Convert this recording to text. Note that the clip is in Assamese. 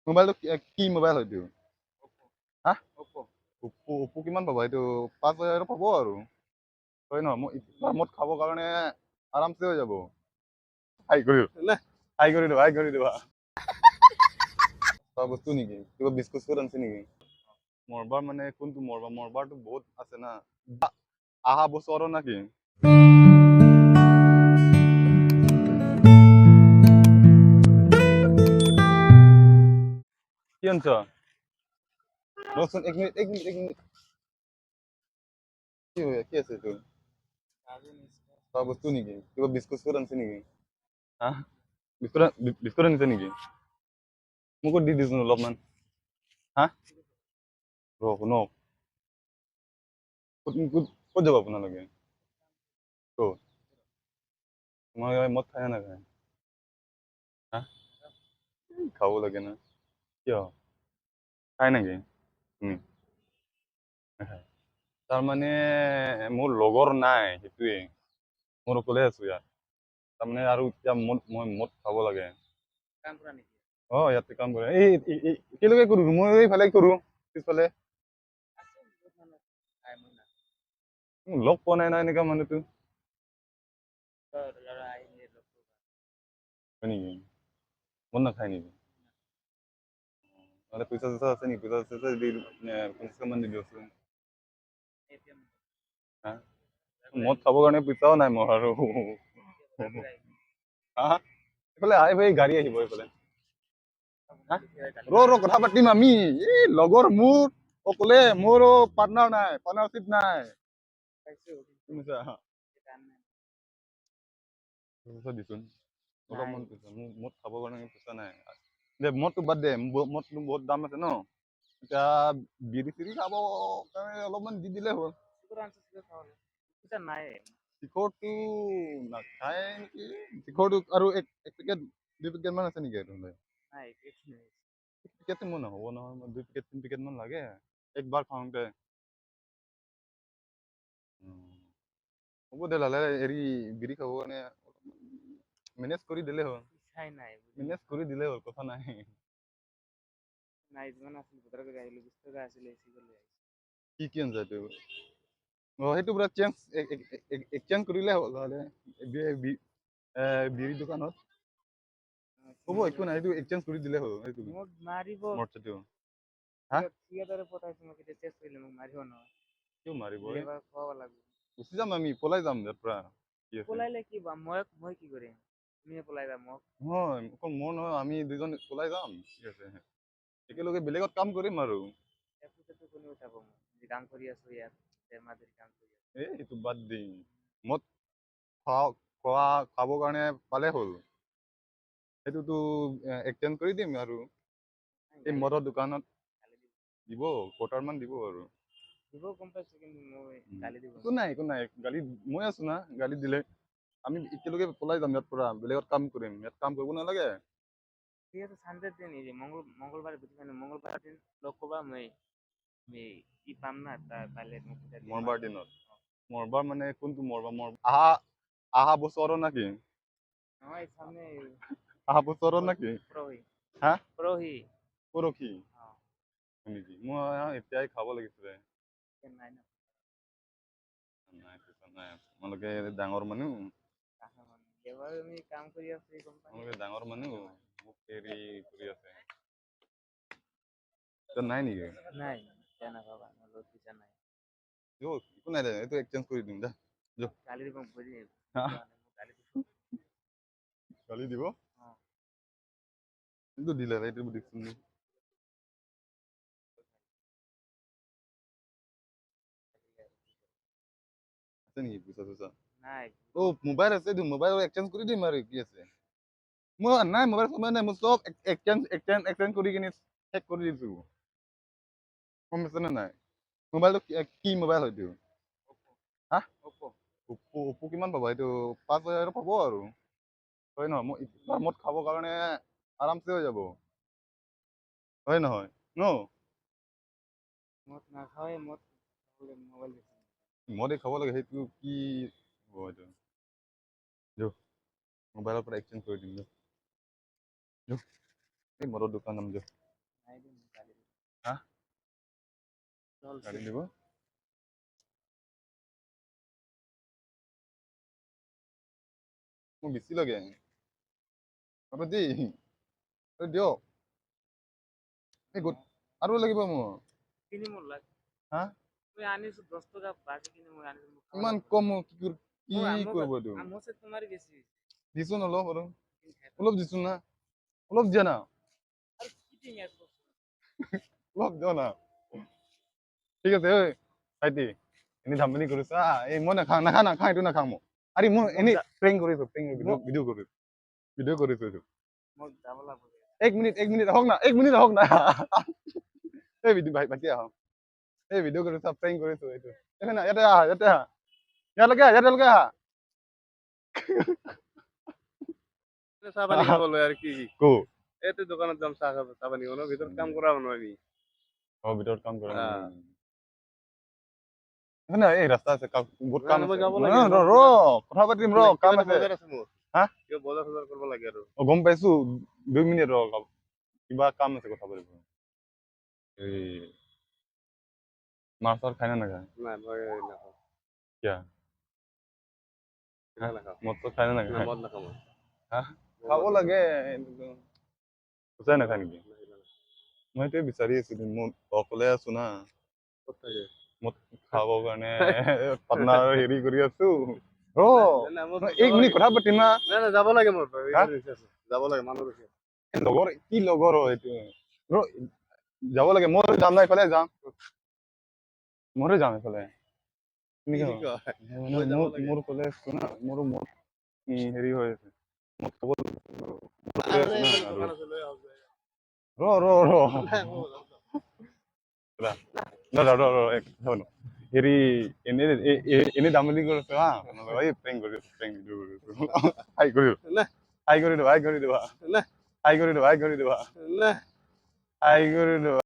মোবাইলটো কি মোবাইল হয়তো? হা? Oppo. অপো কিমান পাবা? এইটো 5,000 পাব আৰু। হয় নহয়? মই দামত খাবৰ কাৰণে আৰামছে হৈ যাব। হাই কৰি হাই কৰি দিবা, হাই কৰি দিবা। খোৱা বস্তু নেকি? কিবা বিস্কুট চিস্কুট আনিছে নেকি? মৰবাৰ মানে কোনটো মৰবাৰ? মৰবাৰটো বহুত আছে না। আহা বছৰৰ নাকি? কি আনছ? ৰচোন এক মিনিট। কি আছে এইটো? খোৱা বস্তু নেকি? কিবা বিস্কুট চিস্কুট আনিছে নেকি? হা? বিস্কুট আনিছে নেকি? মোকো দি দিচোন অলপমান। হা? ৰ শুনক। ক'ত যাব আপোনালোকে? ক'ত? মই মদ খাই নাখায়? হা? খাব লাগে না। কিয়? খাই নেকি? তুমি? নাখায়। তাৰমানে মোৰ লগৰ নাই, সেইটোৱে। মই অকলে আছো ইয়াত। তাৰমানে আৰু এতিয়া মই মদ খাব লাগে। কাম কৰা নেকি? ইয়াতে কাম কৰে। একেলগে কৰো, মই এইফালে কৰো, পিছফালে। আছে বহুত মানুহ খাই মই না। লগ পোৱা নাই না এনেকা মানুহটো। ল'ৰা আহিলে লগ কৰিবা। হয় নেকি? মদ নাখায় নেকি? নহ'লে পইচা চইচা আছে নেকি? পইচা চইচা দি পঞ্চাছ মান দি দিয়কচোন। ATM হা? মদ খাবৰ কাৰণে পইচাও নাই মোৰ আৰু। হা? এইফালে এইফালে গাড়ী আহিব এইফালে। হা? ৰ কথা পাতিম আমি। এই লগৰ মোৰ অকলে, মোৰো পাৰ্টনাৰ নাই, পাৰ্টনাৰশ্বিপ নাই। শুনিছা? পইচা দিচোন। অলপমান পইচা। মোৰ মদ খাবৰ কাৰণে পইচা নাই। দে মদটো বাদ দে, মদটো বহুত দাম আছে ন। এতিয়া বিড়ি চিড়ি খাব কাৰণে অলপমান দি দিলে হ'ল। নাই শিখৰটো নাখায় নেকি? শিখৰটো আৰু এক পেকেট 2 পেকেট মান আছে নেকি তহঁতে? নাই পেকেটটো মোৰ নহ'ব নহয়, মই 2 পেকেট 3 পেকেট মান লাগে একবাৰ খাওঁতে। হ'ব দে লালে হেৰি বিড়ি খাবৰ কাৰণে মেনেজ কৰি দিলে হ'ল। পইচাই নাই মেনেজ কৰি দিলে হ'ল, কথা নাই। নাই যিমান আছিল বজাৰ কৰি আহিলো 20 টকা আছিলে কি আনছা এইটো? সেইটো পুৰা চেঞ্জ এক্সচেঞ্জ কৰিলে হ'ল বিড়ি দোকানত। হ'ব একো নাই, এইটো এক্সচেঞ্জ কৰি দিলে হ'ল। এইটো মোক মাৰিব মৰচাটো। হা? ঠিকাদাৰে পঠাইছে মোক এতিয়া চেঞ্জ কৰিলে মোক মাৰিব নহয়। কিয় মাৰিব? এবাৰ খুৱাব লাগিব। গুচি যাম আমি, পলাই যাম ইয়াৰ পৰা। কি আছে? পলাইলে কি পাম? মই কি কৰিম? তুমিয়ে পলাই যাম মোক। নহয় অকল মোৰ নহয়, আমি দুজন পলাই যাম। কি আছে? একেলগে বেলেগত কাম কৰিম আৰু। কোনে উঠাব মোক? যে কাম কৰি আছো ইয়াত, কাম কৰি আছো। সেইটো বাদ দিম। মদ খাবৰ কাৰণে পালে হ'ল। সেইটোতো এক্সচেঞ্জ কৰি দিম আৰু। এই মদৰ দোকানত দিব, কোটাৰমান দিব আৰু। দিব গম পাইছো, কিন্তু মই গালি দিব। একো নাই। গালি মই আছো না, গালি দিলে। আমি একেলগে পলাই যাম ইয়াৰ পৰা, বেলেগত কাম কৰিম। ইয়াত কাম কৰিব নালাগে। ঠিক আছে সানডেৰ দিন মঙ্গলবাৰে বুজিছানে? মঙ্গলবাৰৰ দিন লগ কৰিবা মই পাম না পালে মোক মৰবাৰ দিনত। মৰবাৰ মানে কোনটো মৰবাৰ? আহা বছৰৰ নাকি? নহয় সামনে আহা বছৰৰ নাকি? পৰহি। হা? পৰহি। পৰহি? হয় নেকি? মই এতিয়াই খাব লাগিছিলে। নাই না। নাই পইচা নাই। তোমালোকে ডাঙৰ মানুহ। এবাৰ আমি কাম কৰি আছো এই কোম্পানীত। তোমালোকে ডাঙৰ মানুহ, মোক এৰি কৰি আছে। নাই নেকি? নাই বেয়া নাপাবা, লগত পইচা নাই। একো নাই দে, এইটো এক্সচেঞ্জ কৰি দিম দে। গালি দিব বুজি হা? গালি দিব। গালি দিব? কিন্তু দিলে এইটো দেখোন। আছে নেকি পইচা চইচা? নাই। মোবাইল আছে, মোবাইল এক্সচেঞ্জ কৰি দিম আৰু কি আছে। মোৰ নাই মোবাইল চোবাইল নাই, মই চব এক্সচেঞ্জ কৰি কিনে শেষ কৰি দিছো। গম পাইছানে নাই? মোবাইলটো কি মোবাইল হয়তো? হা? অপো কিমান পাবা? এইটো 5,000 পাব আৰু। হয় নহয়? মই মদ খাবৰ কাৰণে আৰামছে হৈ যাব। হয় নহয়? মদ নাখাওঁৱে, মোবাইল মদে খাব লাগে, সেইটো কি হ'ব এইটো? মোবাইলৰ পৰা এক্সচেঞ্জ কৰি দিম। এই মদৰ দোকান যাম দিয়ক। নাই দিম গালি দিব। হা? চলছে। গাড়ী দিব মোক বেছি লাগে আৰু দেই দিয়ক এই গোট আৰু লাগিব মোৰ কিনি মোৰ লাগ হা মই আনিছো 10 টকা বাজি কিনি মই আনিছো মোক খাব ইমান লাগব। কম কি কৰিব এইটো আমছে তোমাৰ বেশি দিছো ন অলপ আৰু কিনি খাই অলপ দিছো না অলপ দিয়া না আর কি দিন এত অলপ দিয় না ঠিক আছে ঐ ভাইটি এনেই ধামনি কৰিছা এই মই নাখাওঁ এইটো নাখাওঁ মই আৰে মই এনেই প্ৰেং কৰিছো ভিডিঅ' কৰিছো এইটো মোক যাব লাগব। এক মিনিট আহক না এই ভাইটি আহক এই ভিডিঅ' কৰিছো প্ৰেং কৰিছো এইটো ইয়াতে আহা ইয়ালৈকে আহা চাহ পানী খাবলৈ আৰু কি কো এইটো দোকানত যাম চাহ পানী খাব ভিতৰত কাম কৰা মানুহ আমি ভিতৰত কাম কৰে আহ। এই ৰাস্তা আছে বহুত কাম নাই, মই আছে যাব লাগে, ৰ কথা পাতিম ৰ কাম আছে বজাৰ আছে মোৰ হা কিবা বজাৰ চজাৰ কৰিব লাগে আৰু গম পাইছো 2 মিনিট ৰ কিবা কাম আছে কথা পাতিব এই মাছৰ খাই না নাখায় নাই মই নাখাওঁ কিয়া কিনা নাখাওঁ মদটো খাই না না নাখায় মদ নাখাওঁ মই হা খাব লাগে সঁচাই নাখায় নেকি মই এইটোৱে বিচাৰি আছিলো মই অকলে আছো না ক'ত থাকে মই খাবৰ কাৰণে পাৰ্টনাৰ হেৰি কৰি আছো নাই, মোৰ এক মিনিট কথা পাতিম না নাই যাব লাগে মোৰ হা? যাব লাগে মানুহ ৰখি আছে। লগৰ কি লগৰ এইটো যাব লাগে মই যাম না এইফালে যাম মৰে যাম এইফালে কি কয়? মই যাব লাগে। মোৰ কলে শুনা মোৰো হেৰি হৈ আছে মই খাব আছে, আছে না এইফালে আৰু দোকান আছে, লৈ আহক। ৰ নাই, মই যাব এক কথা শুনো হেৰি এনে দামলি কৰিছো হা এই প্ৰেং কৰি ভিডিঅ' কৰিছো হাই কৰি নাই, হাই কৰি দিবা নাই, হাই কৰি দিবা নাই। হাই কৰি দিবা